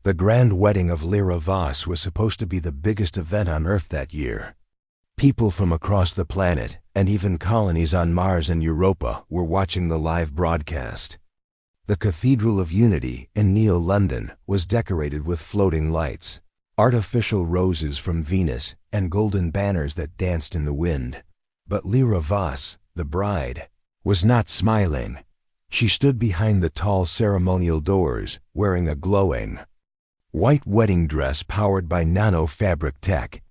The grand wedding of Lyra Voss was supposed to be the biggest event on Earth that year. People from across the planet, and even colonies on Mars and Europa, were watching the live broadcast. The Cathedral of Unity in Neo London was decorated with floating lights, artificial roses from Venus, and golden banners that danced in the wind. But Lyra Voss, the bride, was not smiling. She stood behind the tall ceremonial doors, wearing a glowing white wedding dress powered by nano-fabric tech.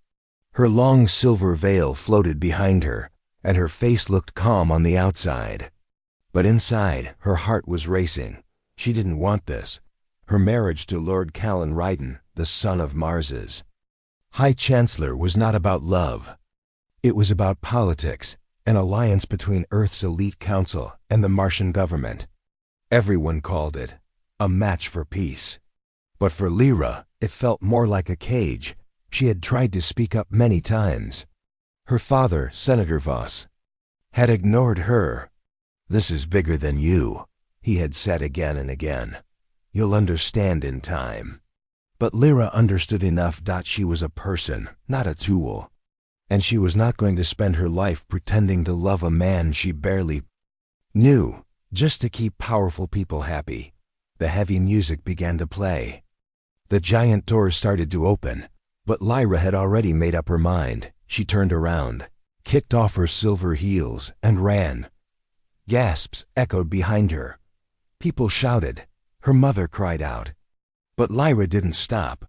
Her long silver veil floated behind her, and her face looked calm on the outside. But inside, her heart was racing. She didn't want this. Her marriage to Lord Callan Ryden, the son of Mars's High Chancellor, was not about love. It was about politics, an alliance between Earth's elite council and the Martian government. Everyone called it a match for peace. But for Lyra, it felt more like a cage. She had tried to speak up many times. Her father, Senator Voss, had ignored her. "This is bigger than you," he had said again and again. "You'll understand in time." But Lyra understood enough that she was a person, not a tool. And she was not going to spend her life pretending to love a man she barely knew, just to keep powerful people happy. The heavy music began to play. The giant doors started to open, but Lyra had already made up her mind. She turned around, kicked off her silver heels, and ran. Gasps echoed behind her. People shouted. Her mother cried out. But Lyra didn't stop.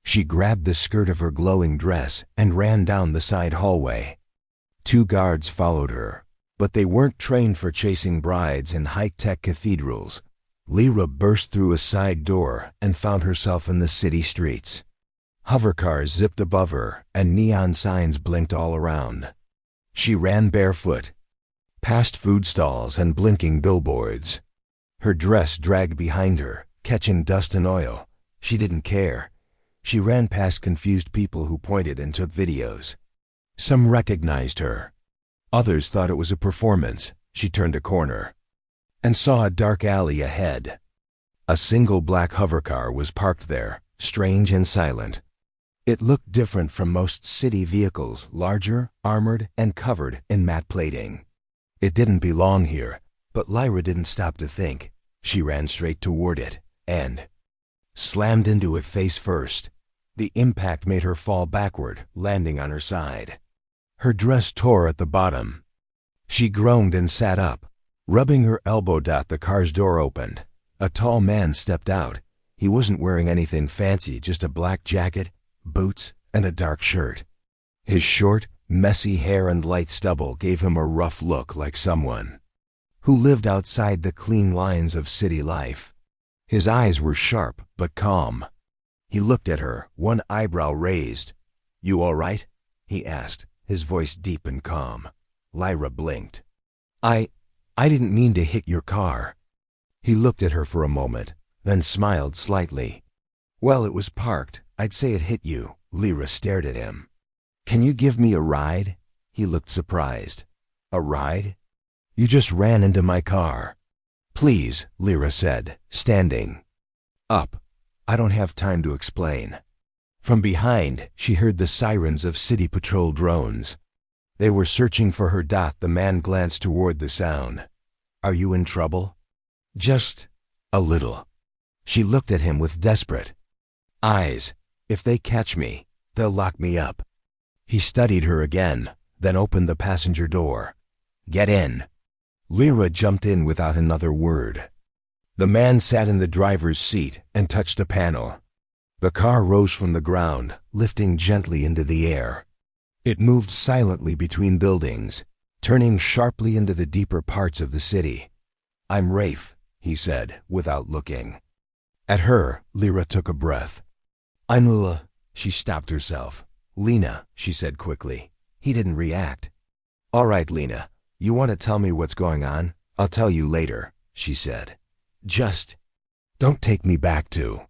She grabbed the skirt of her glowing dress and ran down the side hallway. 2 guards followed her, but they weren't trained for chasing brides in high-tech cathedrals. Lyra burst through a side door and found herself in the city streets. Hovercars zipped above her, and neon signs blinked all around. She ran barefoot, past food stalls and blinking billboards. Her dress dragged behind her, catching dust and oil. She didn't care. She ran past confused people who pointed and took videos. Some recognized her. Others thought it was a performance. She turned a corner and saw a dark alley ahead. A single black hovercar was parked there, strange and silent. It looked different from most city vehicles, larger, armored, and covered in matte plating. It didn't belong here, but Lyra didn't stop to think. She ran straight toward it and slammed into it face first. The impact made her fall backward, landing on her side. Her dress tore at the bottom. She groaned and sat up, rubbing her elbow. The car's door opened. A tall man stepped out. He wasn't wearing anything fancy, just a black jacket, boots, and a dark shirt. His short, messy hair and light stubble gave him a rough look, like someone who lived outside the clean lines of city life. His eyes were sharp but calm. He looked at her, one eyebrow raised. "You all right?" he asked, his voice deep and calm. Lyra blinked. I didn't mean to hit your car." He looked at her for a moment, then smiled slightly. "Well, it was parked. I'd say it hit you." Lyra stared at him. "Can you give me a ride?" He looked surprised. "A ride? You just ran into my car." "Please," Lyra said, standing up. "I don't have time to explain." From behind, she heard the sirens of city patrol drones. They were searching for her. The man glanced toward the sound. "Are you in trouble?" "Just a little." She looked at him with desperate eyes. "If they catch me, they'll lock me up." He studied her again, then opened the passenger door. "Get in." Lyra jumped in without another word. The man sat in the driver's seat and touched a panel. The car rose from the ground, lifting gently into the air. It moved silently between buildings, turning sharply into the deeper parts of the city. "I'm Rafe," he said, without looking at her. Lyra took a breath. "I'm Lila." She stopped herself. "Lena," she said quickly. He didn't react. "All right, Lena. You want to tell me what's going on? I'll tell you later," she said. "Just don't take me back to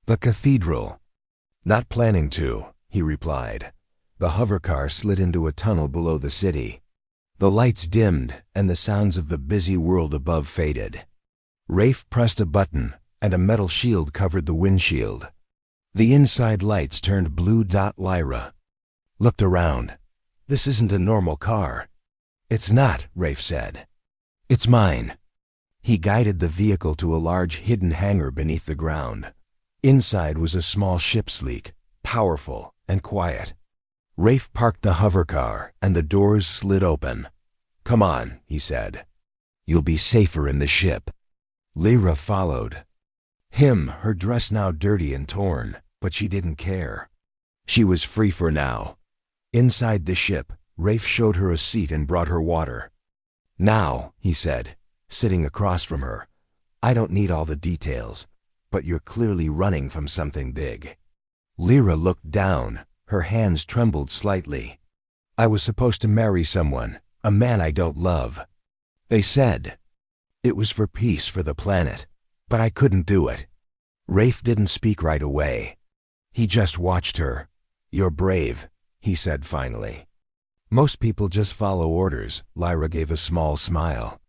the cathedral." "Not planning to," he replied. The hovercar slid into a tunnel below the city. The lights dimmed and the sounds of the busy world above faded. Rafe pressed a button and a metal shield covered the windshield. The inside lights turned blue. Lyra looked around. This isn't a normal car. It's not, Rafe said. It's mine. He guided the vehicle to a large hidden hangar beneath the ground. Inside was a small ship, sleek, powerful, and quiet. Rafe parked the hovercar, and the doors slid open. Come on, he said. You'll be safer in the ship. Lyra followed him, her dress now dirty and torn, but she didn't care. She was free for now. Inside the ship, Rafe showed her a seat and brought her water. Now, he said, sitting across from her, I don't need all the details, but you're clearly running from something big. Lyra looked down. Her hands trembled slightly. I was supposed to marry someone, a man I don't love. They said it was for peace for the planet, but I couldn't do it. Rafe didn't speak right away. He just watched her. You're brave, he said finally. Most people just follow orders. Lyra gave a small smile.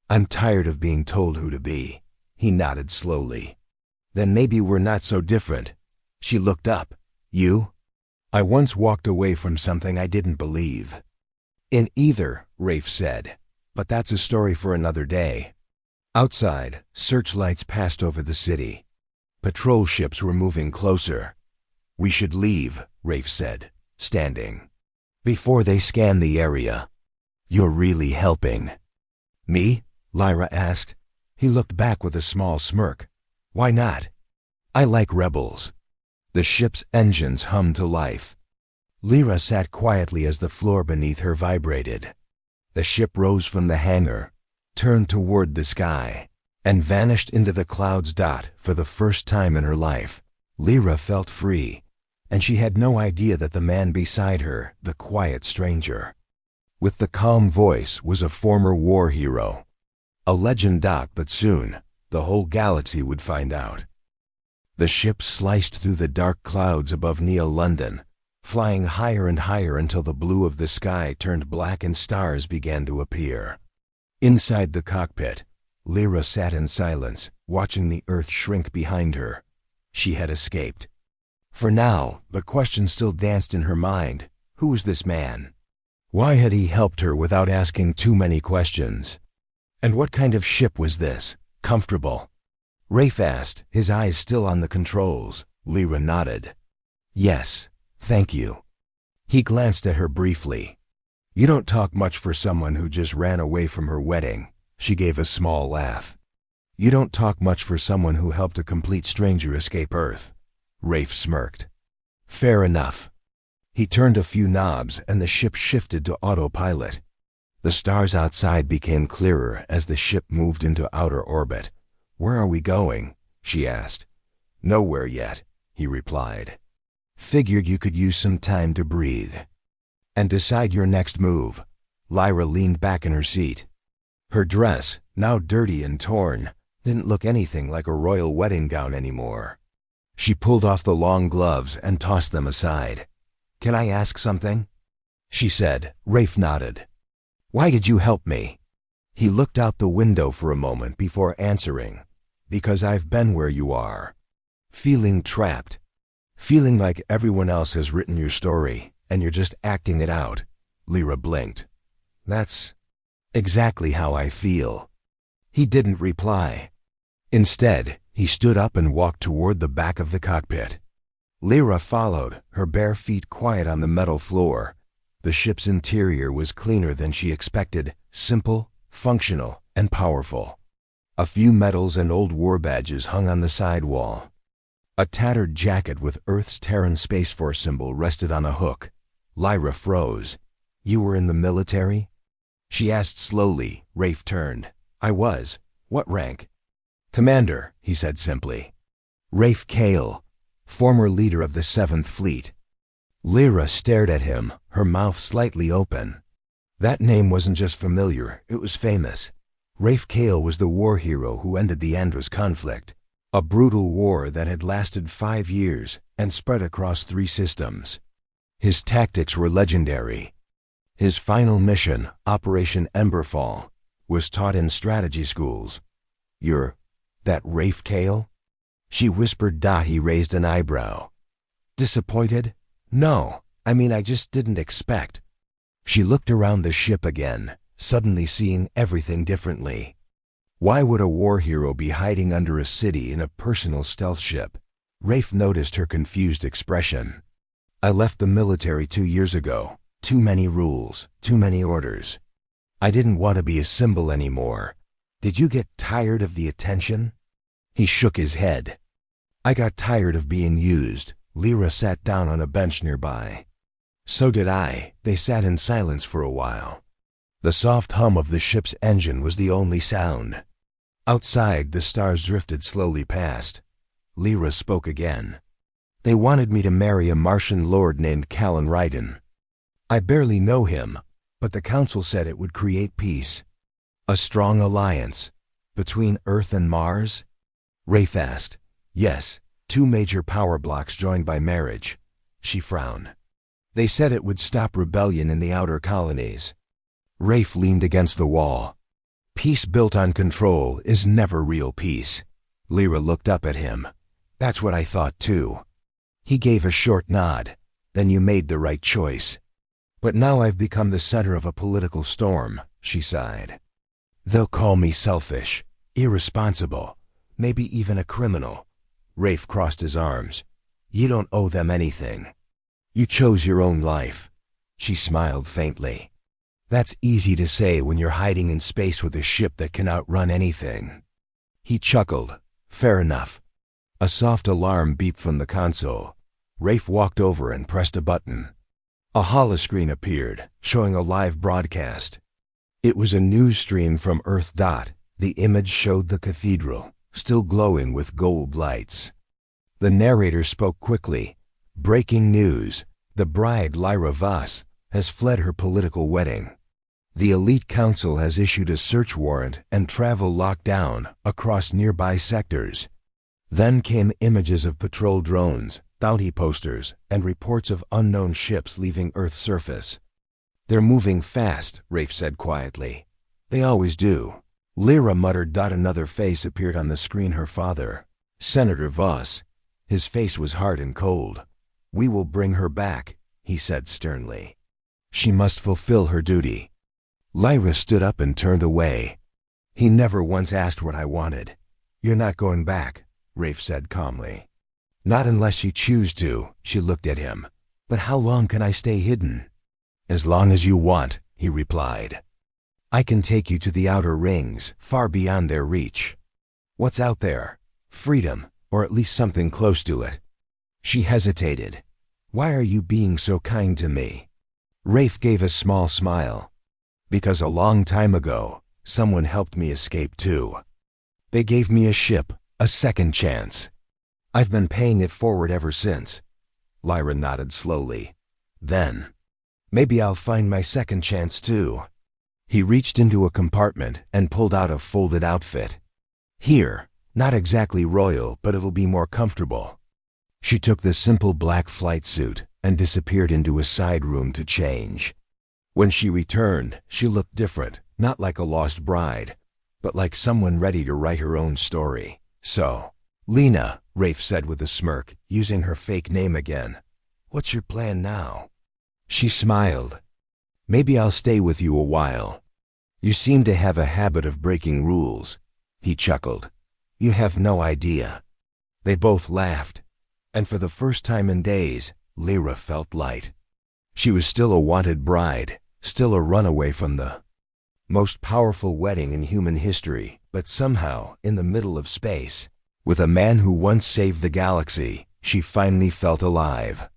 I'm tired of being told who to be. He nodded slowly. Then maybe we're not so different. She looked up. You? I once walked away from something I didn't believe in either, Rafe said, but that's a story for another day. Outside, searchlights passed over the city. Patrol ships were moving closer. We should leave, Rafe said, standing. Before they scan the area. You're really helping. Me? Lyra asked. He looked back with a small smirk. Why not? I like rebels. The ship's engines hummed to life. Lyra sat quietly as the floor beneath her vibrated. The ship rose from the hangar, turned toward the sky, and vanished into the clouds. For the first time in her life, Lyra felt free, and she had no idea that the man beside her, the quiet stranger, with the calm voice, was a former war hero. A legend. But soon, the whole galaxy would find out. The ship sliced through the dark clouds above Neo London, flying higher and higher until the blue of the sky turned black and stars began to appear. Inside the cockpit, Lyra sat in silence, watching the earth shrink behind her. She had escaped. For now, the question still danced in her mind. Who was this man? Why had he helped her without asking too many questions? And what kind of ship was this? Comfortable? Rafe asked, his eyes still on the controls. Lyra nodded. Yes, thank you. He glanced at her briefly. You don't talk much for someone who just ran away from her wedding. She gave a small laugh. You don't talk much for someone who helped a complete stranger escape Earth. Rafe smirked. Fair enough. He turned a few knobs and the ship shifted to autopilot. The stars outside became clearer as the ship moved into outer orbit. Where are we going? She asked. Nowhere yet, he replied. Figured you could use some time to breathe and decide your next move. Lyra leaned back in her seat. Her dress, now dirty and torn, didn't look anything like a royal wedding gown anymore. She pulled off the long gloves and tossed them aside. Can I ask something? She said. Rafe nodded. Why did you help me? He looked out the window for a moment before answering. Because I've been where you are. Feeling trapped. Feeling like everyone else has written your story, and you're just acting it out. Lyra blinked. That's exactly how I feel. He didn't reply. Instead, he stood up and walked toward the back of the cockpit. Lyra followed, her bare feet quiet on the metal floor. The ship's interior was cleaner than she expected, simple, functional, and powerful. A few medals and old war badges hung on the sidewall. A tattered jacket with Earth's Terran Space Force symbol rested on a hook. Lyra froze. You were in the military? She asked slowly. Rafe turned. I was. What rank? Commander, he said simply. Rafe Kale, former leader of the 7th Fleet. Lyra stared at him, her mouth slightly open. That name wasn't just familiar, it was famous. Rafe Kale was the war hero who ended the Andros conflict, a brutal war that had lasted 5 years and spread across 3 systems. His tactics were legendary. His final mission, Operation Emberfall, was taught in strategy schools. You're that Rafe Kale? she whispered. He raised an eyebrow. Disappointed? No, I just didn't expect. She looked around the ship again, suddenly seeing everything differently. Why would a war hero be hiding under a city in a personal stealth ship? Rafe noticed her confused expression. I left the military 2 years ago. Too many rules, too many orders. I didn't want to be a symbol anymore. Did you get tired of the attention? He shook his head. I got tired of being used. Lyra sat down on a bench nearby. So did I. They sat in silence for a while. The soft hum of the ship's engine was the only sound. Outside, the stars drifted slowly past. Lyra spoke again. They wanted me to marry a Martian lord named Callan Ryden. I barely know him, but the council said it would create peace. A strong alliance between Earth and Mars? Rafe asked. Yes, 2 major power blocks joined by marriage. She frowned. They said it would stop rebellion in the outer colonies. Rafe leaned against the wall. Peace built on control is never real peace. Lyra looked up at him. That's what I thought too. He gave a short nod. Then you made the right choice. But now I've become the center of a political storm, she sighed. They'll call me selfish, irresponsible, maybe even a criminal. Rafe crossed his arms. You don't owe them anything. You chose your own life. She smiled faintly. That's easy to say when you're hiding in space with a ship that can outrun anything. He chuckled. Fair enough. A soft alarm beeped from the console. Rafe walked over and pressed a button. A holoscreen appeared, showing a live broadcast. It was a news stream from Earth. The image showed the cathedral, still glowing with gold lights. The narrator spoke quickly. Breaking news. The bride, Lyra Voss, has fled her political wedding. The elite council has issued a search warrant and travel lockdown across nearby sectors. Then came images of patrol drones, bounty posters, and reports of unknown ships leaving Earth's surface. They're moving fast, Rafe said quietly. They always do. Lyra muttered. Another face appeared on the screen. Her father, Senator Voss. His face was hard and cold. We will bring her back, he said sternly. She must fulfill her duty. Lyra stood up and turned away. He never once asked what I wanted. You're not going back, Rafe said calmly. Not unless you choose to, she looked at him. But how long can I stay hidden? As long as you want, he replied. I can take you to the outer rings, far beyond their reach. What's out there? Freedom, or at least something close to it. She hesitated. Why are you being so kind to me? Rafe gave a small smile. Because a long time ago, someone helped me escape too. They gave me a ship, a second chance. I've been paying it forward ever since. Lyra nodded slowly. Then, maybe I'll find my second chance too. He reached into a compartment and pulled out a folded outfit. Here, not exactly royal, but it'll be more comfortable. She took the simple black flight suit and disappeared into a side room to change. When she returned, she looked different, not like a lost bride, but like someone ready to write her own story. So, Lena, Rafe said with a smirk, using her fake name again. What's your plan now? She smiled. Maybe I'll stay with you a while. You seem to have a habit of breaking rules. He chuckled. You have no idea. They both laughed. And for the first time in days, Lyra felt light. She was still a wanted bride, still a runaway from the most powerful wedding in human history, but somehow, in the middle of space, with a man who once saved the galaxy, she finally felt alive.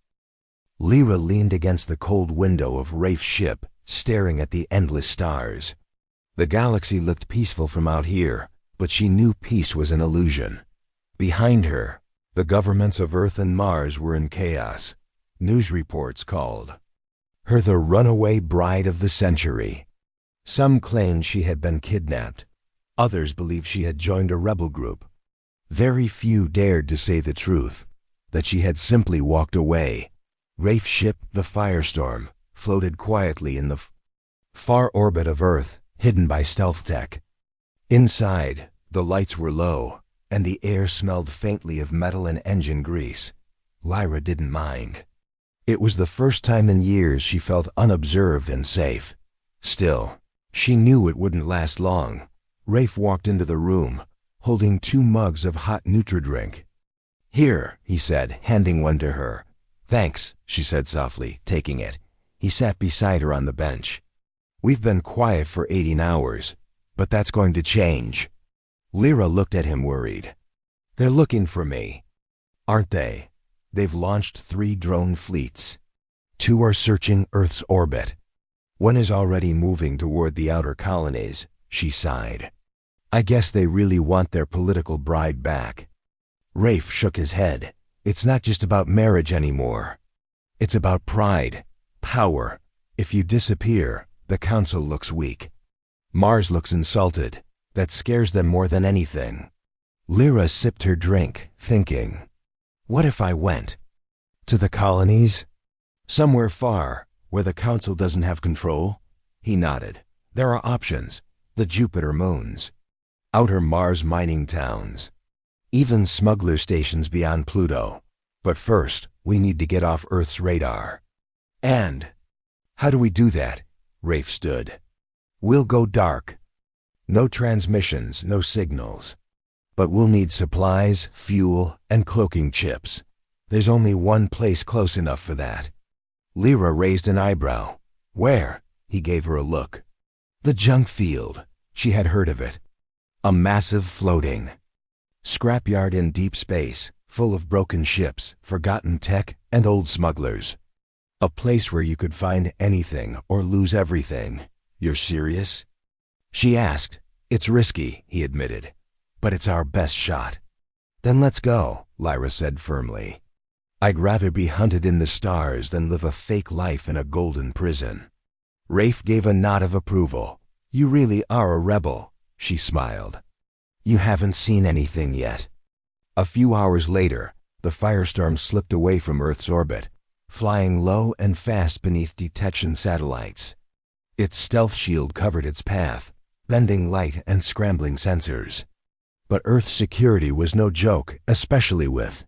Lyra leaned against the cold window of Rafe's ship, staring at the endless stars. The galaxy looked peaceful from out here, but she knew peace was an illusion. Behind her, the governments of Earth and Mars were in chaos. News reports called her the runaway bride of the century. Some claimed she had been kidnapped. Others believed she had joined a rebel group. Very few dared to say the truth, that she had simply walked away. Rafe's ship, the Firestorm, floated quietly in the far orbit of Earth, hidden by stealth tech. Inside, the lights were low. and the air smelled faintly of metal and engine grease. Lyra didn't mind. It was the first time in years she felt unobserved and safe. Still, she knew it wouldn't last long. Rafe walked into the room, holding 2 mugs of hot Nutri-Drink. "Here," he said, handing one to her. "Thanks," she said softly, taking it. He sat beside her on the bench. "We've been quiet for 18 hours, but that's going to change." Lyra looked at him worried. "They're looking for me, aren't they? They've launched 3 drone fleets. 2 are searching Earth's orbit. One is already moving toward the outer colonies," she sighed. "I guess they really want their political bride back." Rafe shook his head. "It's not just about marriage anymore. It's about pride, power. If you disappear, the council looks weak. Mars looks insulted. That scares them more than anything." Lyra sipped her drink, thinking, "What if I went? To the colonies? Somewhere far, where the council doesn't have control?" He nodded. "There are options. The Jupiter moons. Outer Mars mining towns. Even smuggler stations beyond Pluto. But first, we need to get off Earth's radar." "And how do we do that?" Rafe stood. "We'll go dark. No transmissions, no signals. But we'll need supplies, fuel, and cloaking chips. There's only one place close enough for that." Lyra raised an eyebrow. "Where?" He gave her a look. "The junk field." She had heard of it. A massive floating scrapyard in deep space, full of broken ships, forgotten tech, and old smugglers. A place where you could find anything or lose everything. "You're serious?" she asked. "It's risky," he admitted, "but it's our best shot." "Then let's go," Lyra said firmly. "I'd rather be hunted in the stars than live a fake life in a golden prison." Rafe gave a nod of approval. "You really are a rebel," she smiled. "You haven't seen anything yet." A few hours later, the firestorm slipped away from Earth's orbit, flying low and fast beneath detection satellites. Its stealth shield covered its path, bending light and scrambling sensors. But Earth's security was no joke, especially with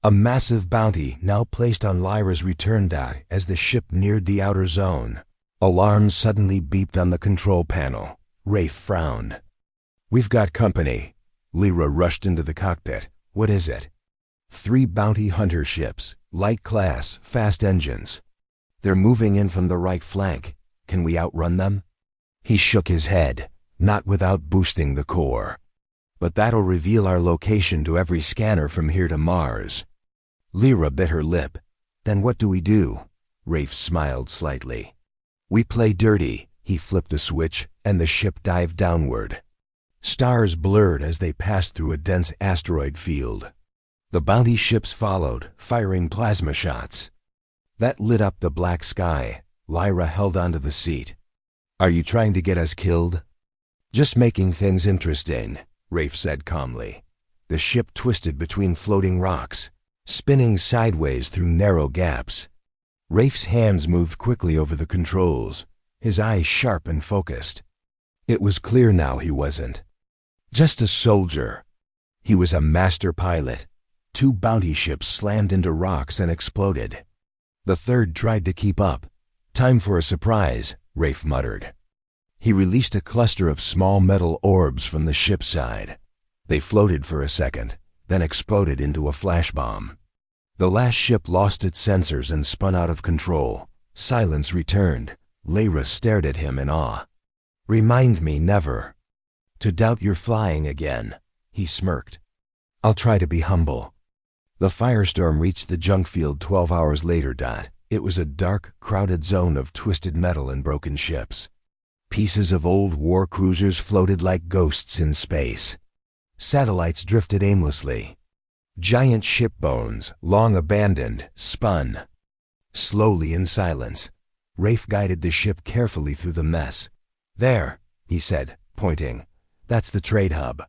a massive bounty now placed on Lyra's return dot as the ship neared the outer zone. Alarms suddenly beeped on the control panel. Rafe frowned. "We've got company." Lyra rushed into the cockpit. "What is it?" 3 bounty hunter ships, light class, fast engines. "They're moving in from the right flank. Can we outrun them?" He shook his head. "Not without boosting the core. But that'll reveal our location to every scanner from here to Mars." Lyra bit her lip. "Then what do we do?" Rafe smiled slightly. "We play dirty." He flipped a switch, and the ship dived downward. Stars blurred as they passed through a dense asteroid field. The bounty ships followed, firing plasma shots. That lit up the black sky. Lyra held onto the seat. "Are you trying to get us killed?" "Just making things interesting," Rafe said calmly. The ship twisted between floating rocks, spinning sideways through narrow gaps. Rafe's hands moved quickly over the controls, his eyes sharp and focused. It was clear now he wasn't just a soldier. He was a master pilot. 2 bounty ships slammed into rocks and exploded. The third tried to keep up. "Time for a surprise," Rafe muttered. He released a cluster of small metal orbs from the ship's side. They floated for a second, then exploded into a flash bomb. The last ship lost its sensors and spun out of control. Silence returned. Lyra stared at him in awe. "Remind me never to doubt your flying again," he smirked. "I'll try to be humble." The firestorm reached the junk field 12 hours later. It was a dark, crowded zone of twisted metal and broken ships. Pieces of old war cruisers floated like ghosts in space. Satellites drifted aimlessly. Giant ship bones, long abandoned, spun. Slowly in silence, Rafe guided the ship carefully through the mess. "There," he said, pointing. "That's the trade hub."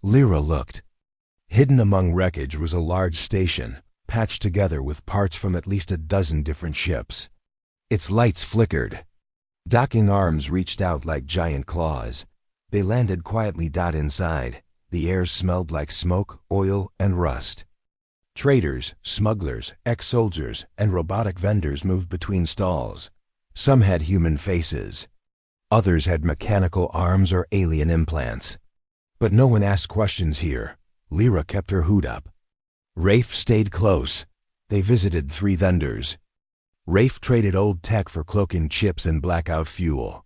Lyra looked. Hidden among wreckage was a large station, patched together with parts from at least a dozen different ships. Its lights flickered. Docking arms reached out like giant claws. They landed quietly inside, The air smelled like smoke, oil, and rust. Traders, smugglers, ex-soldiers, and robotic vendors moved between stalls. Some had human faces. Others had mechanical arms or alien implants. But no one asked questions here. Lyra kept her hood up. Rafe stayed close. They visited 3 vendors. Rafe traded old tech for cloaking chips and blackout fuel.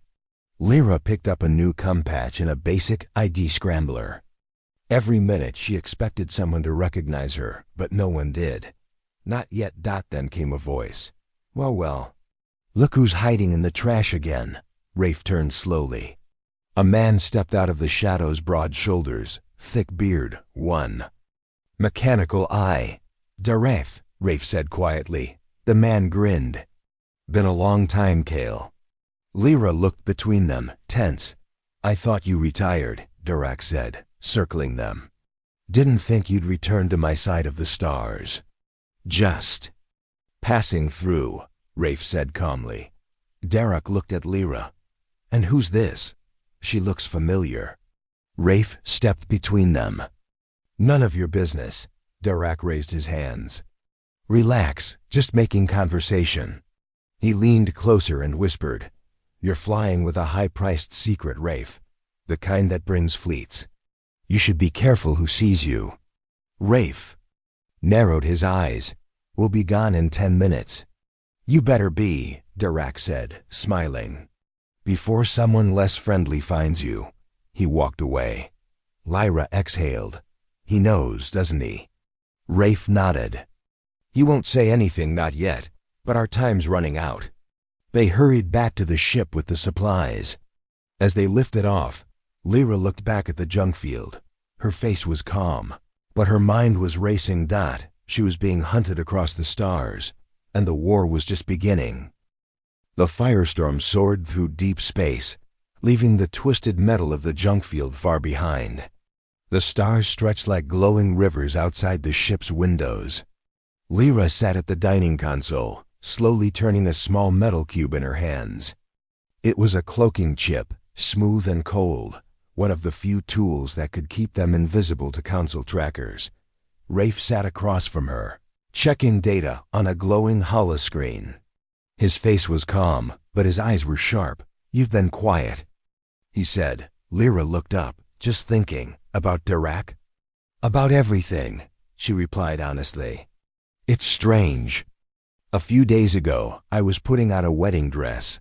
Lyra picked up a new cum patch and a basic ID scrambler. Every minute she expected someone to recognize her, but no one did. Not yet. Then came a voice. Well. Look who's hiding in the trash again. Rafe turned slowly. A man stepped out of the shadows, broad shoulders, thick beard, one mechanical eye. Daref, Rafe said quietly. The man grinned. Been a long time, Kale. Lyra looked between them, tense. I thought you retired, Darak said, circling them. Didn't think you'd return to my side of the stars. Just passing through, Rafe said calmly. Darak looked at Lyra. And who's this? She looks familiar. Rafe stepped between them. None of your business. Darak raised his hands. Relax, just making conversation. He leaned closer and whispered, You're flying with a high-priced secret, Rafe. The kind that brings fleets. You should be careful who sees you. Rafe narrowed his eyes. We'll be gone in 10 minutes. You better be, Darak said, smiling. Before someone less friendly finds you. He walked away. Lyra exhaled. He knows, doesn't he? Rafe nodded. He won't say anything, not yet, but our time's running out. They hurried back to the ship with the supplies. As they lifted off, Lyra looked back at the junk field. Her face was calm, but her mind was racing. She was being hunted across the stars, and the war was just beginning. The firestorm soared through deep space, leaving the twisted metal of the junk field far behind. The stars stretched like glowing rivers outside the ship's windows. Lyra sat at the dining console, slowly turning a small metal cube in her hands. It was a cloaking chip, smooth and cold, one of the few tools that could keep them invisible to council trackers. Rafe sat across from her, checking data on a glowing holoscreen. His face was calm, but his eyes were sharp. You've been quiet, he said. Lyra looked up, just thinking. About Darak? About everything, she replied honestly. It's strange. A few days ago, I was putting out a wedding dress.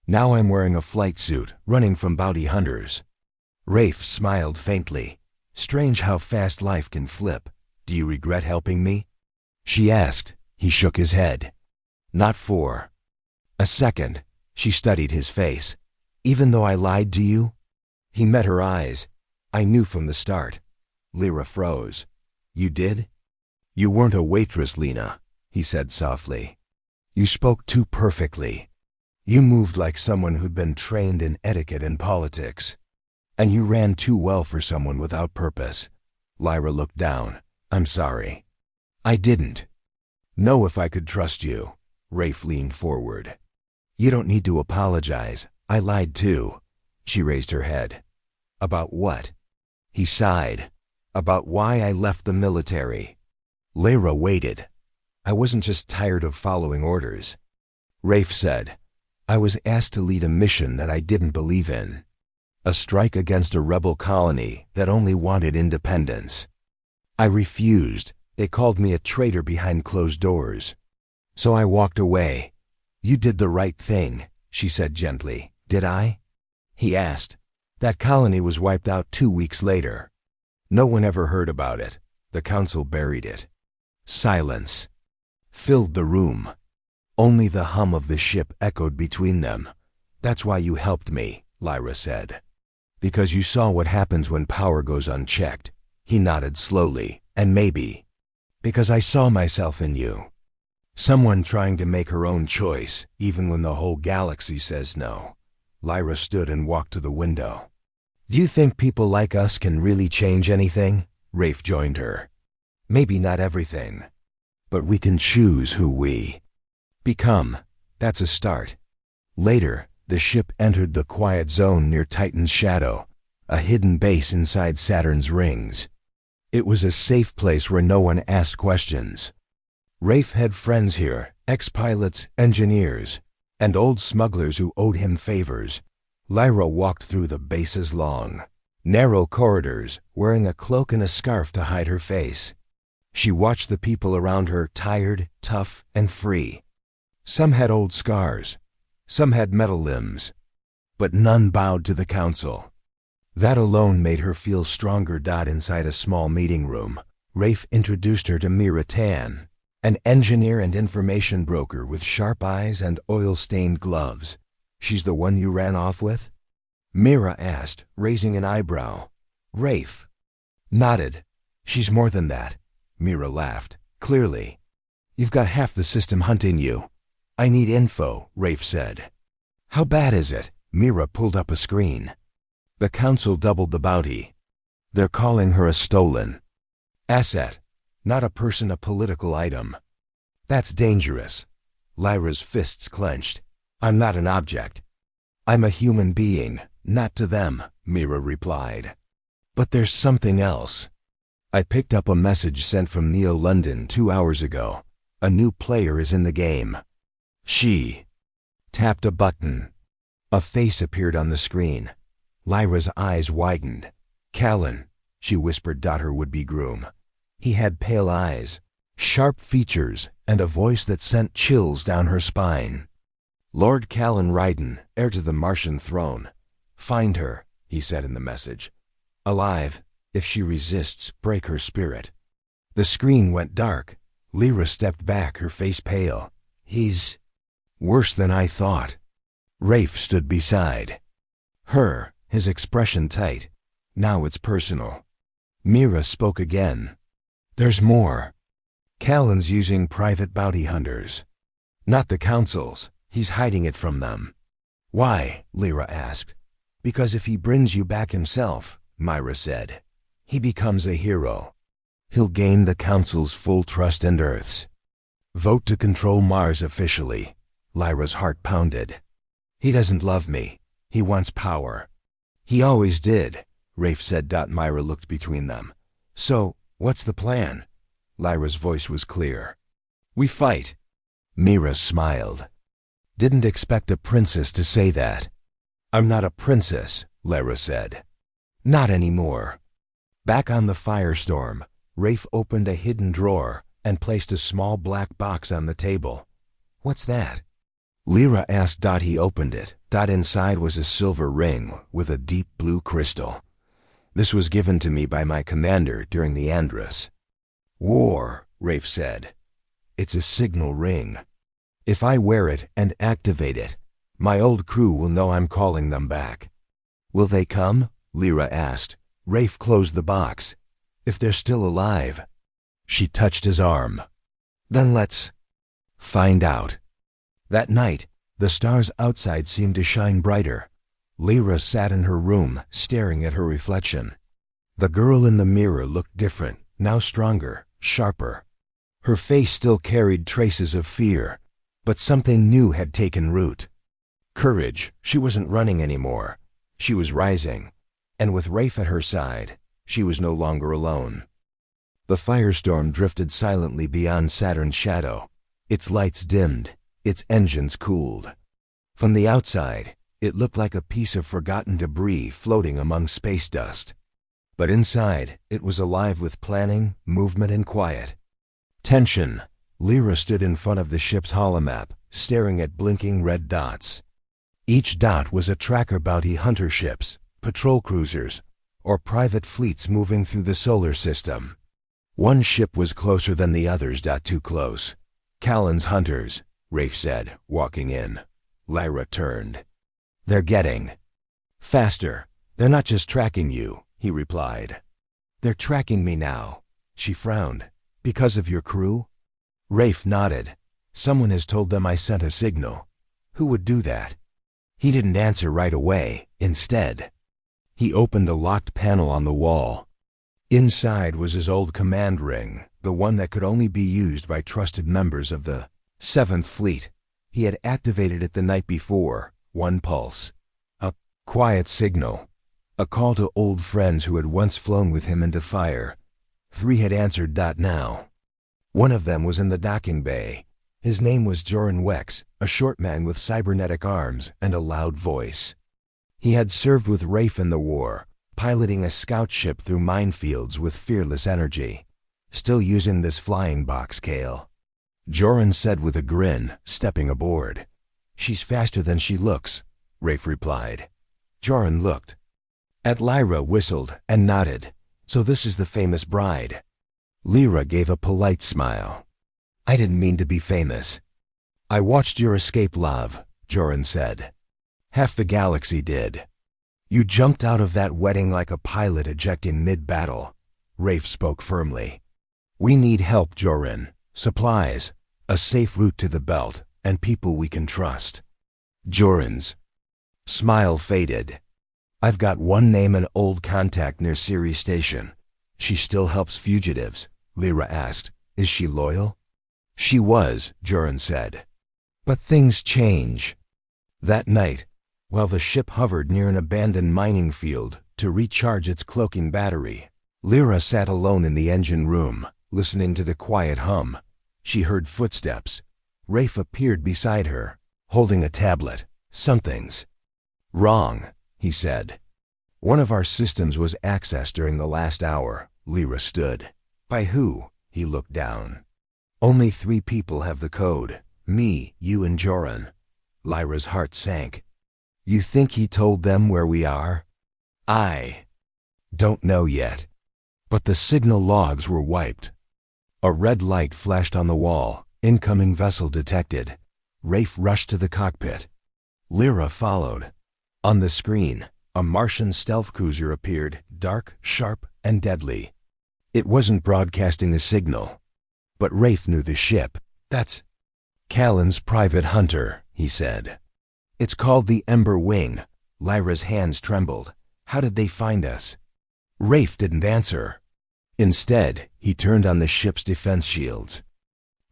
Now I'm wearing a flight suit, running from bounty hunters. Rafe smiled faintly. Strange how fast life can flip. Do you regret helping me? She asked. He shook his head. Not for a second. She studied his face. Even though I lied to you? He met her eyes. I knew from the start. Lyra froze. You did? You weren't a waitress, Lena, he said softly. You spoke too perfectly. You moved like someone who'd been trained in etiquette and politics. And you ran too well for someone without purpose. Lyra looked down. I'm sorry. I didn't know if I could trust you. Rafe leaned forward. You don't need to apologize. I lied too. She raised her head. About what? He sighed. About why I left the military. Lyra waited. I wasn't just tired of following orders. Rafe said, I was asked to lead a mission that I didn't believe in. A strike against a rebel colony that only wanted independence. I refused. They called me a traitor behind closed doors. So I walked away. You did the right thing, she said gently. Did I? He asked. That colony was wiped out 2 weeks later. No one ever heard about it. The council buried it. Silence filled the room. Only the hum of the ship echoed between them. That's why you helped me, Lyra said. Because you saw what happens when power goes unchecked. He nodded slowly. And maybe because I saw myself in you. Someone trying to make her own choice, even when the whole galaxy says no. Lyra stood and walked to the window. Do you think people like us can really change anything? Rafe joined her. Maybe not everything. But we can choose who we become. That's a start. Later, the ship entered the quiet zone near Titan's shadow. a hidden base inside Saturn's rings. It was a safe place where no one asked questions. Rafe had friends here, ex-pilots, engineers, and old smugglers who owed him favors. Lyra walked through the base's long, narrow corridors, wearing a cloak and a scarf to hide her face. She watched the people around her, tired, tough, and free. Some had old scars, some had metal limbs, but none bowed to the council. That alone made her feel stronger. Inside a small meeting room, Rafe introduced her to Mira Tan, an engineer and information broker with sharp eyes and oil-stained gloves. "She's the one you ran off with?" Mira asked, raising an eyebrow. Rafe nodded. "She's more than that." Mira laughed. "Clearly. You've got half the system hunting you." "I need info," Rafe said. "How bad is it?" Mira pulled up a screen. "The council doubled the bounty. They're calling her a stolen asset, not a person, a political item." "That's dangerous." Lyra's fists clenched. "I'm not an object. I'm a human being, not to them," Mira replied. "But there's something else. I picked up a message sent from Neo London 2 hours ago. A new player is in the game." She tapped a button. A face appeared on the screen. Lyra's eyes widened. "Callan," she whispered. Her would-be groom. He had pale eyes, sharp features, and a voice that sent chills down her spine. "Lord Callan Ryden, heir to the Martian throne. Find her," he said in the message. "Alive. If she resists, break her spirit." The screen went dark. Lyra stepped back, her face pale. "He's worse than I thought." Rafe stood beside her, his expression tight. "Now it's personal." Mira spoke again. "There's more. Callan's using private bounty hunters. Not the council's. He's hiding it from them." "Why?" Lyra asked. "Because if he brings you back himself," Myra said, "he becomes a hero. He'll gain the council's full trust and Earth's. Vote to control Mars officially." Lyra's heart pounded. "He doesn't love me. He wants power." "He always did," Rafe said. Myra looked between them. "So, what's the plan?" Lyra's voice was clear. "We fight." Mira smiled. "Didn't expect a princess to say that." "I'm not a princess," Lyra said. "Not anymore." Back on the Firestorm, Rafe opened a hidden drawer and placed a small black box on the table. "What's that?" Lyra asked. He opened it. Inside was a silver ring with a deep blue crystal. "This was given to me by my commander during the Andrus War," Rafe said. "It's a signal ring. If I wear it and activate it, my old crew will know I'm calling them back." "Will they come?" Lyra asked. Rafe closed the box. "If they're still alive." She touched his arm. "Then let's find out." That night, the stars outside seemed to shine brighter. Lyra sat in her room, staring at her reflection. The girl in the mirror looked different, now stronger, sharper. Her face still carried traces of fear, but something new had taken root. Courage. She wasn't running anymore. She was rising, and with Rafe at her side, she was no longer alone. The Firestorm drifted silently beyond Saturn's shadow. Its lights dimmed, its engines cooled. From the outside, it looked like a piece of forgotten debris floating among space dust. But inside, it was alive with planning, movement, and quiet. Tension. Lyra stood in front of the ship's holomap, staring at blinking red dots. Each dot was a tracker: bounty hunter ships, patrol cruisers, or private fleets moving through the solar system. One ship was closer than the others. Too close. "Callan's hunters," Rafe said, walking in. Lyra turned. "They're getting faster. They're not just tracking you," he replied. "They're tracking me now." She frowned. "Because of your crew?" Rafe nodded. "Someone has told them I sent a signal." "Who would do that?" He didn't answer right away. Instead, he opened a locked panel on the wall. Inside was his old command ring, the one that could only be used by trusted members of the 7th Fleet. He had activated it the night before. One pulse. A quiet signal. A call to old friends who had once flown with him into fire. 3 had answered. Now. One of them was in the docking bay. His name was Joran Wex, a short man with cybernetic arms and a loud voice. He had served with Rafe in the war, piloting a scout ship through minefields with fearless energy. Still using this flying box, Kale. Joran said with a grin, stepping aboard. She's faster than she looks, Rafe replied. Joran looked at Lyra, whistled, and nodded. So this is the famous bride. Lyra gave a polite smile. I didn't mean to be famous. I watched your escape, love, Joran said. Half the galaxy did. You jumped out of that wedding like a pilot ejecting mid-battle. Rafe spoke firmly. We need help, Joran. Supplies, a safe route to the belt, and people we can trust. Joran's smile faded. I've got one name, an old contact near Ceres Station. She still helps fugitives, Lyra asked. Is she loyal? She was, Joran said. But things change. That night, while the ship hovered near an abandoned mining field to recharge its cloaking battery, Lyra sat alone in the engine room, listening to the quiet hum. She heard footsteps. Rafe appeared beside her, holding a tablet. Something's wrong, he said. One of our systems was accessed during the last hour. Lyra stood. By who? He looked down. Only 3 people have the code. Me, you, and Joran. Lyra's heart sank. You think he told them where we are? I don't know yet. But the signal logs were wiped. A red light flashed on the wall. Incoming vessel detected. Rafe rushed to the cockpit. Lyra followed. On the screen, a Martian stealth cruiser appeared, dark, sharp, and deadly. It wasn't broadcasting a signal. But Rafe knew the ship. That's Callan's private hunter, he said. It's called the Ember Wing. Lyra's hands trembled. How did they find us? Rafe didn't answer. Instead, he turned on the ship's defense shields.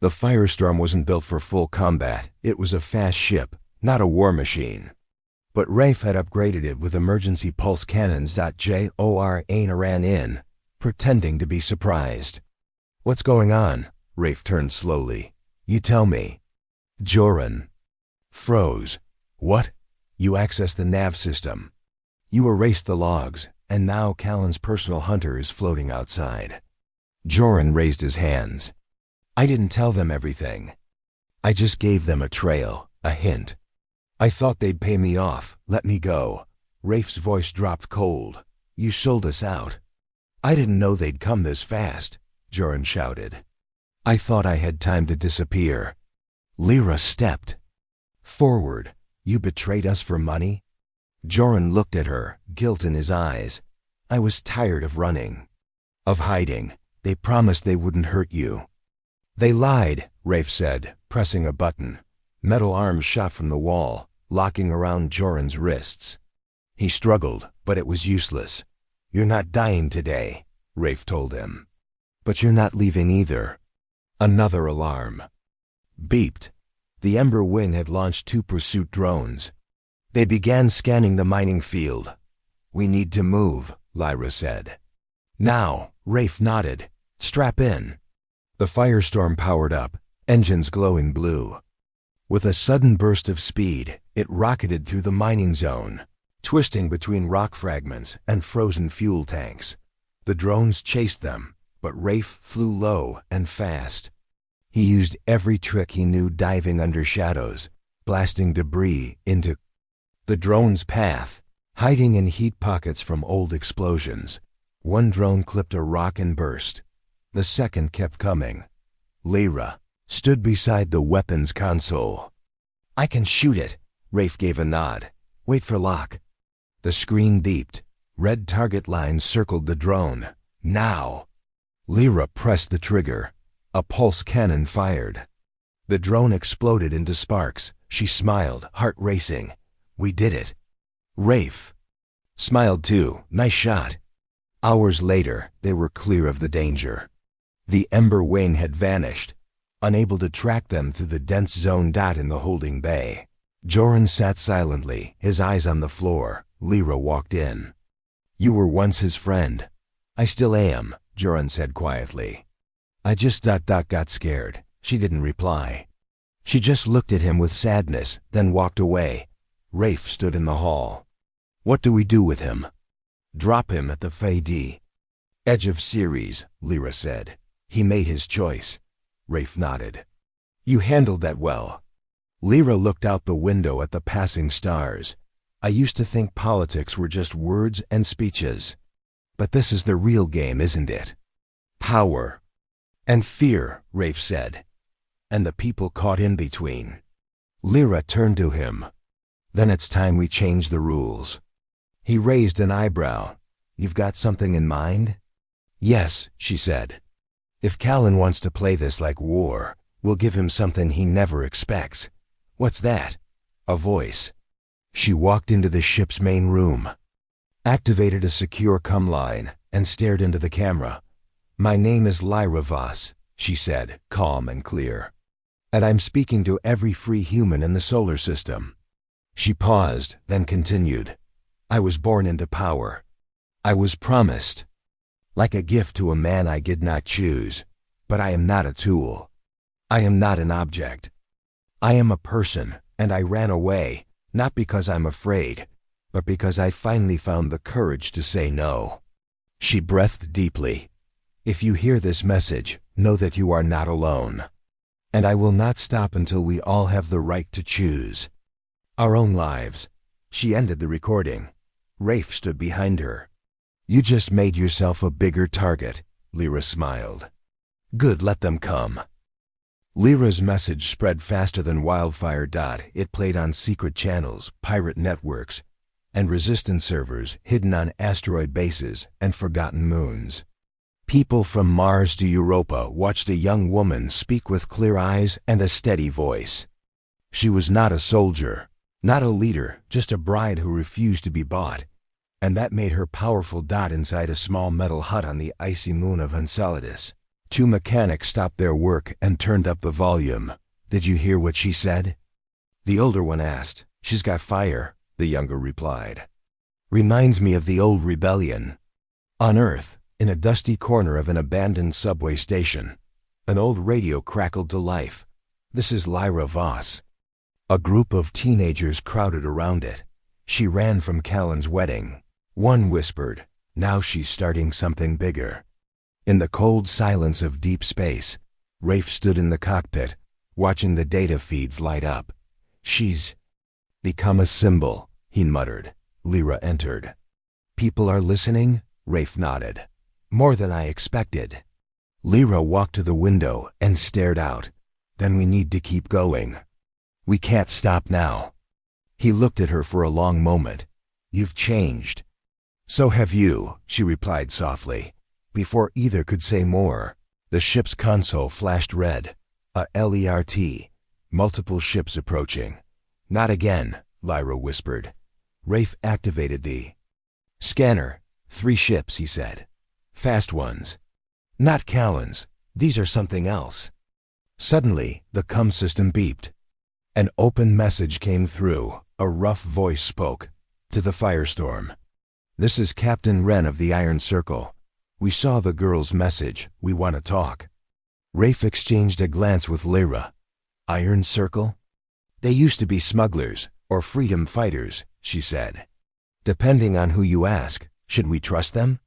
The Firestorm wasn't built for full combat. It was a fast ship, not a war machine. But Rafe had upgraded it with emergency pulse cannons. Joran ran in, pretending to be surprised. What's going on? Rafe turned slowly. You tell me. Joran froze. What? You accessed the nav system. You erased the logs, and now Callan's personal hunter is floating outside. Joran raised his hands. I didn't tell them everything. I just gave them a trail, a hint. I thought they'd pay me off, let me go. Rafe's voice dropped cold. You sold us out. I didn't know they'd come this fast, Joran shouted. I thought I had time to disappear. Lyra stepped forward. You betrayed us for money? Joran looked at her, guilt in his eyes. I was tired of running, of hiding. They promised they wouldn't hurt you. They lied, Rafe said, pressing a button. Metal arms shot from the wall, locking around Joran's wrists. He struggled, but it was useless. You're not dying today, Rafe told him. But you're not leaving either. Another alarm beeped. The Ember Wing had launched 2 pursuit drones. They began scanning the mining field. We need to move, Lyra said. Now, Rafe nodded. Strap in. The Firestorm powered up, engines glowing blue. With a sudden burst of speed, it rocketed through the mining zone, twisting between rock fragments and frozen fuel tanks. The drones chased them, but Rafe flew low and fast. He used every trick he knew, diving under shadows, blasting debris into the drone's path, hiding in heat pockets from old explosions. One drone clipped a rock and burst. The second kept coming. Lyra stood beside the weapons console. I can shoot it, Rafe gave a nod. Wait for lock. The screen beeped. Red target lines circled the drone. Now. Lyra pressed the trigger. A pulse cannon fired. The drone exploded into sparks. She smiled, heart racing. We did it. Rafe smiled too. Nice shot. Hours later, they were clear of the danger. The Ember Wing had vanished, unable to track them through the dense zone. In the holding bay, Joran sat silently, his eyes on the floor. Lyra walked in. You were once his friend. I still am, Joran said quietly. I just got scared. She didn't reply. She just looked at him with sadness, then walked away. Rafe stood in the hall. What do we do with him? Drop him at the Fade. Edge of series, Lyra said. He made his choice. Rafe nodded. You handled that well. Lyra looked out the window at the passing stars. I used to think politics were just words and speeches. But this is the real game, isn't it? Power. And fear, Rafe said. And the people caught in between. Lyra turned to him. Then it's time we change the rules. He raised an eyebrow. You've got something in mind? Yes, she said. If Callan wants to play this like war, we'll give him something he never expects. What's that? A voice. She walked into the ship's main room, activated a secure comm line, and stared into the camera. My name is Lyra Voss, she said, calm and clear. And I'm speaking to every free human in the solar system. She paused, then continued. I was born into power. I was promised. Like a gift to a man I did not choose. But I am not a tool. I am not an object. I am a person, and I ran away, not because I'm afraid, but because I finally found the courage to say no. She breathed deeply. If you hear this message, know that you are not alone. And I will not stop until we all have the right to choose our own lives. She ended the recording. Rafe stood behind her. You just made yourself a bigger target, Lyra smiled. Good, let them come. Lyra's message spread faster than wildfire. It played on secret channels, pirate networks, and resistance servers hidden on asteroid bases and forgotten moons. People from Mars to Europa watched a young woman speak with clear eyes and a steady voice. She was not a soldier, not a leader, just a bride who refused to be bought. And that made her powerful. Inside a small metal hut on the icy moon of Enceladus, two mechanics stopped their work and turned up the volume. Did you hear what she said? The older one asked. She's got fire, the younger replied. Reminds me of the old rebellion. On Earth, in a dusty corner of an abandoned subway station, an old radio crackled to life. This is Lyra Voss. A group of teenagers crowded around it. She ran from Callan's wedding. One whispered, now she's starting something bigger. In the cold silence of deep space, Rafe stood in the cockpit, watching the data feeds light up. She's become a symbol, he muttered. Lyra entered. People are listening? Rafe nodded. More than I expected. Lyra walked to the window and stared out. Then we need to keep going. We can't stop now. He looked at her for a long moment. You've changed. So have you, she replied softly. Before either could say more, the ship's console flashed red. A LERT. Multiple ships approaching. Not again, Lyra whispered. Rafe activated the scanner. 3 ships, he said. Fast ones. Not Callan's. These are something else. Suddenly, the comm system beeped. An open message came through. A rough voice spoke. To the Firestorm. This is Captain Wren of the Iron Circle. We saw the girl's message. We want to talk. Rafe exchanged a glance with Lyra. Iron Circle? They used to be smugglers, or freedom fighters, she said. Depending on who you ask, should we trust them?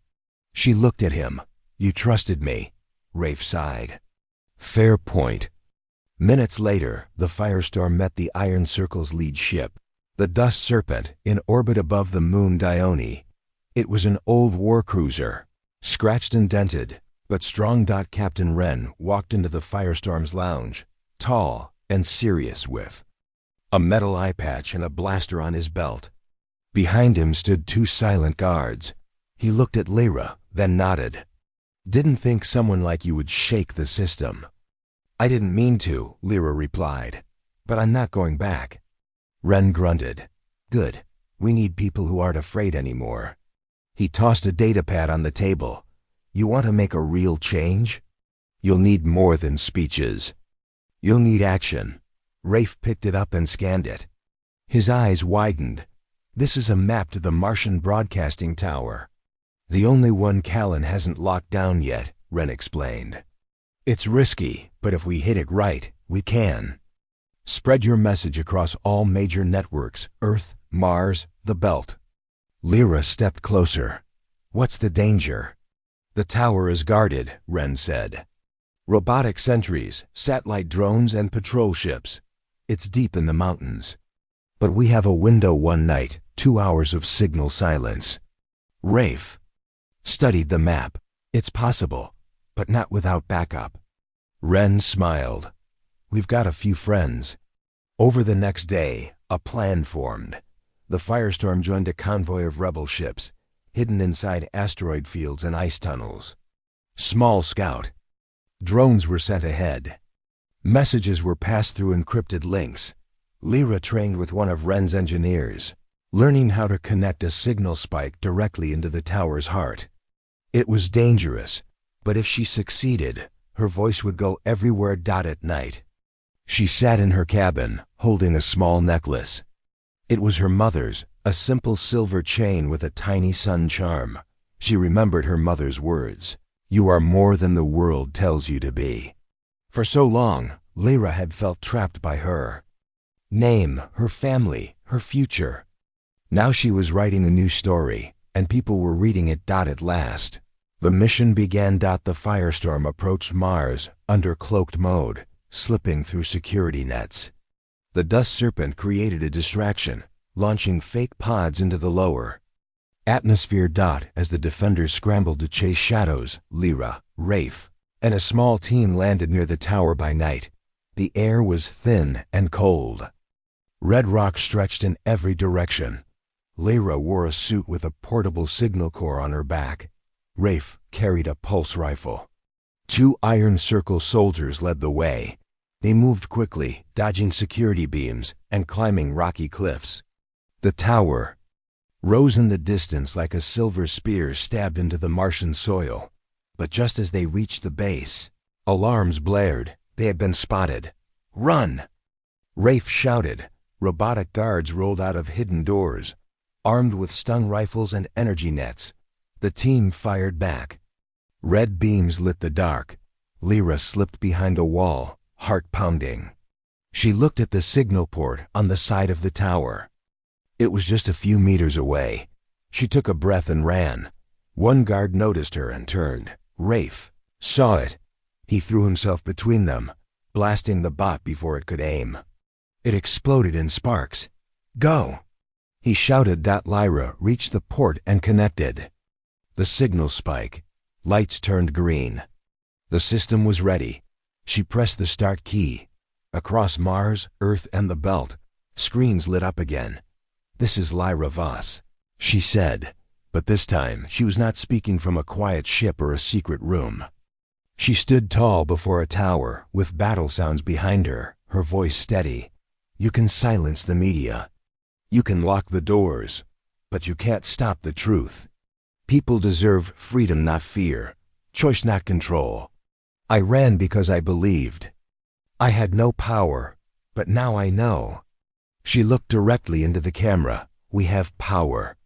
She looked at him. You trusted me. Rafe sighed. Fair point. Minutes later, the Firestorm met the Iron Circle's lead ship, the Dust Serpent, in orbit above the moon Dione. It was an old war cruiser, scratched and dented, but strong. Captain Wren walked into the Firestorm's lounge, tall and serious, with a metal eye patch and a blaster on his belt. Behind him stood 2 silent guards. He looked at Lyra, then nodded. Didn't think someone like you would shake the system. I didn't mean to, Lyra replied. But I'm not going back. Wren grunted. Good. We need people who aren't afraid anymore. He tossed a datapad on the table. You want to make a real change? You'll need more than speeches. You'll need action. Rafe picked it up and scanned it. His eyes widened. This is a map to the Martian broadcasting tower. The only one Callan hasn't locked down yet, Ren explained. It's risky, but if we hit it right, we can. Spread your message across all major networks, Earth, Mars, the Belt. Lyra stepped closer. What's the danger? The tower is guarded, Ren said. Robotic sentries, satellite drones, and patrol ships. It's deep in the mountains. But we have a window one night, 2 hours of signal silence. Rafe studied the map. It's possible, but not without backup. Ren smiled. We've got a few friends. Over the next day, a plan formed. The firestorm joined a convoy of rebel ships, hidden inside asteroid fields and ice tunnels. Small scout. Drones were sent ahead. Messages were passed through encrypted links. Lyra trained with one of Ren's engineers, learning how to connect a signal spike directly into the tower's heart. It was dangerous, but if she succeeded, her voice would go everywhere. At night, she sat in her cabin, holding a small necklace. It was her mother's, a simple silver chain with a tiny sun charm. She remembered her mother's words, "You are more than the world tells you to be." For so long, Lyra had felt trapped by her name, her family, her future. Now she was writing a new story, and people were reading it. At last, the mission began. The firestorm approached Mars under cloaked mode, slipping through security nets. The dust serpent created a distraction, launching fake pods into the lower atmosphere. As the defenders scrambled to chase Shadows, Lyra, Rafe, and a small team landed near the tower by night, the air was thin and cold. Red rock stretched in every direction. Lyra wore a suit with a portable signal core on her back. Rafe carried a pulse rifle. 2 Iron Circle soldiers led the way. They moved quickly, dodging security beams and climbing rocky cliffs. The tower rose in the distance like a silver spear stabbed into the Martian soil. But just as they reached the base, alarms blared. They had been spotted. Run! Rafe shouted. Robotic guards rolled out of hidden doors, armed with stun rifles and energy nets. The team fired back. Red beams lit the dark. Lyra slipped behind a wall, heart pounding. She looked at the signal port on the side of the tower. It was just a few meters away. She took a breath and ran. One guard noticed her and turned. Rafe saw it. He threw himself between them, blasting the bot before it could aim. It exploded in sparks. Go! He shouted. Lyra reached the port and connected. The signal spike. Lights turned green. The system was ready. She pressed the start key. Across Mars, Earth, and the Belt, screens lit up again. "This is Lyra Voss," she said, but this time she was not speaking from a quiet ship or a secret room. She stood tall before a tower, with battle sounds behind her, her voice steady. "You can silence the media. You can lock the doors, but you can't stop the truth. People deserve freedom, not fear. Choice, not control. I ran because I believed. I had no power, but now I know." She looked directly into the camera. "We have power."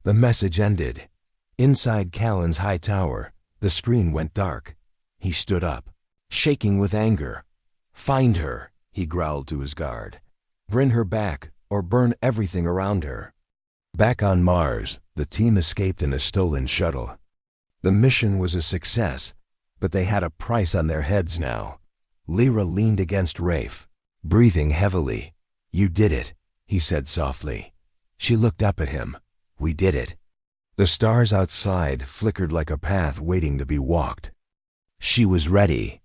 The message ended. Inside Callan's high tower, the screen went dark. He stood up, shaking with anger. "Find her," he growled to his guard. "Bring her back, or burn everything around her." Back on Mars, the team escaped in a stolen shuttle. The mission was a success, but they had a price on their heads now. Lyra leaned against Rafe, breathing heavily. "You did it," he said softly. She looked up at him. "We did it." The stars outside flickered like a path waiting to be walked. She was ready.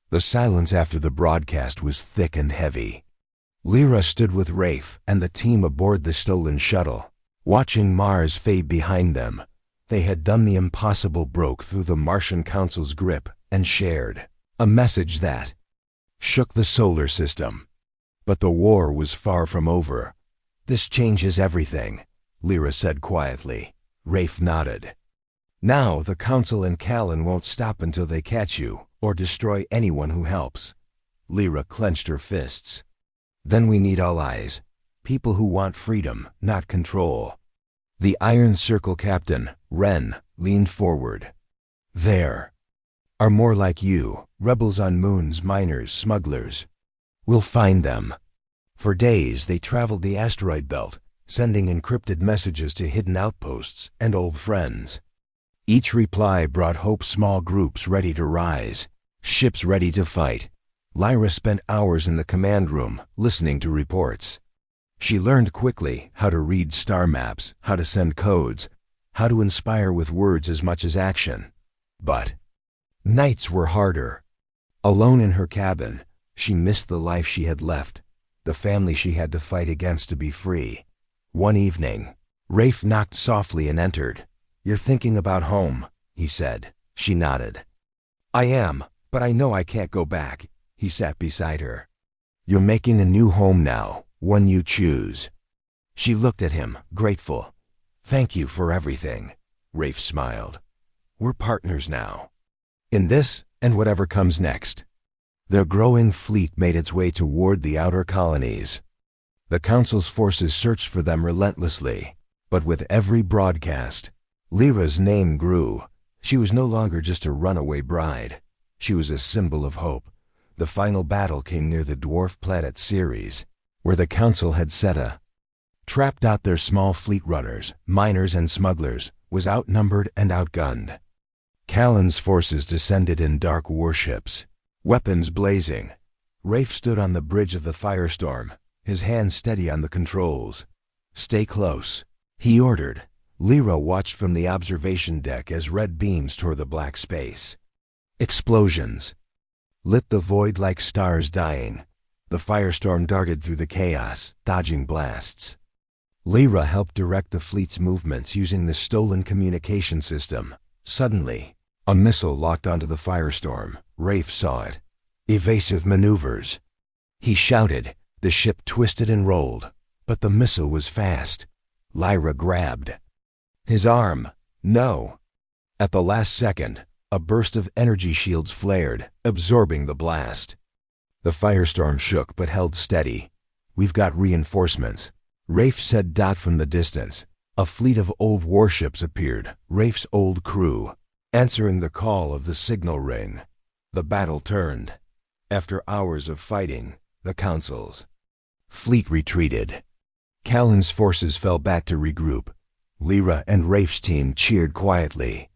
The silence after the broadcast was thick and heavy. Lyra stood with Rafe and the team aboard the stolen shuttle, watching Mars fade behind them. They had done the impossible, broke through the Martian Council's grip, and shared a message that shook the solar system. But the war was far from over. "This changes everything," Lyra said quietly. Rafe nodded. "Now the Council and Callan won't stop until they catch you, or destroy anyone who helps." Lyra clenched her fists. "Then we need allies. People who want freedom, not control." The Iron Circle captain, Ren, leaned forward. There are more like you, rebels on moons, miners, smugglers. We'll find them. For days they traveled the asteroid belt, sending encrypted messages to hidden outposts and old friends. Each reply brought hope, small groups ready to rise, ships ready to fight. Lyra spent hours in the command room, listening to reports. She learned quickly how to read star maps, how to send codes, how to inspire with words as much as action. But nights were harder. Alone in her cabin, she missed the life she had left, the family she had to fight against to be free. One evening, Rafe knocked softly and entered. "You're thinking about home," he said. She nodded. "I am, but I know I can't go back." He sat beside her. "You're making a new home now, one you choose." She looked at him, grateful. "Thank you for everything." Rafe smiled. "We're partners now, in this and whatever comes next." Their growing fleet made its way toward the outer colonies. The Council's forces searched for them relentlessly, but with every broadcast, Lyra's name grew. She was no longer just a runaway bride. She was a symbol of hope. The final battle came near the dwarf planet Ceres, where the Council had set a trap. Their small fleet, runners, miners, and smugglers, was outnumbered and outgunned. Callan's forces descended in dark warships, weapons blazing. Rafe stood on the bridge of the firestorm, his hand steady on the controls. "Stay close," he ordered. Lyra watched from the observation deck as red beams tore the black space. Explosions lit the void like stars dying. The firestorm darted through the chaos, dodging blasts. Lyra helped direct the fleet's movements using the stolen communication system. Suddenly, a missile locked onto the firestorm. Rafe saw it. Evasive maneuvers. He shouted. The ship twisted and rolled, but the missile was fast. Lyra grabbed his arm. "No." At the last second, a burst of energy shields flared, absorbing the blast. The firestorm shook but held steady. "We've got reinforcements," Rafe said. From the distance, a fleet of old warships appeared, Rafe's old crew, answering the call of the signal ring. The battle turned. After hours of fighting, the Council's fleet retreated. Callan's forces fell back to regroup. Lyra and Rafe's team cheered quietly.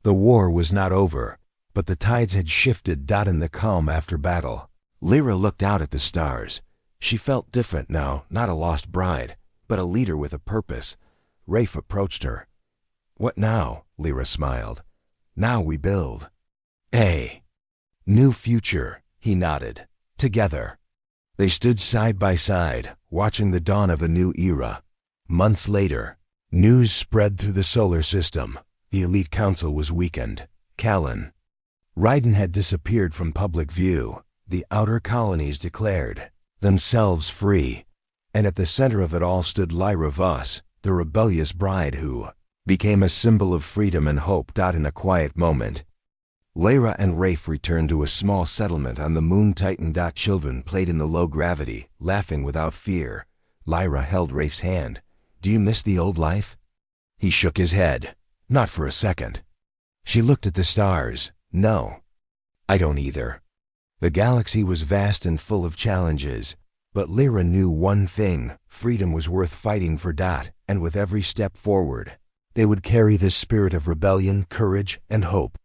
The war was not over, but the tides had shifted. In the calm after battle, Lyra looked out at the stars. She felt different now, not a lost bride, but a leader with a purpose. Rafe approached her. "What now?" Lyra smiled. "Now we build a new future," he nodded. Together, they stood side by side, watching the dawn of a new era. Months later, news spread through the solar system. The elite council was weakened. Callan Ryden had disappeared from public view. The outer colonies declared themselves free. And at the center of it all stood Lyra Voss, the rebellious bride who became a symbol of freedom and hope. In a quiet moment, Lyra and Rafe returned to a small settlement on the moon Titan. Children played in the low gravity, laughing without fear. Lyra held Rafe's hand. "Do you miss the old life?" He shook his head. "Not for a second." She looked at the stars. "No, I don't either." The galaxy was vast and full of challenges, but Lyra knew one thing: freedom was worth fighting for. And with every step forward, they would carry this spirit of rebellion, courage, and hope.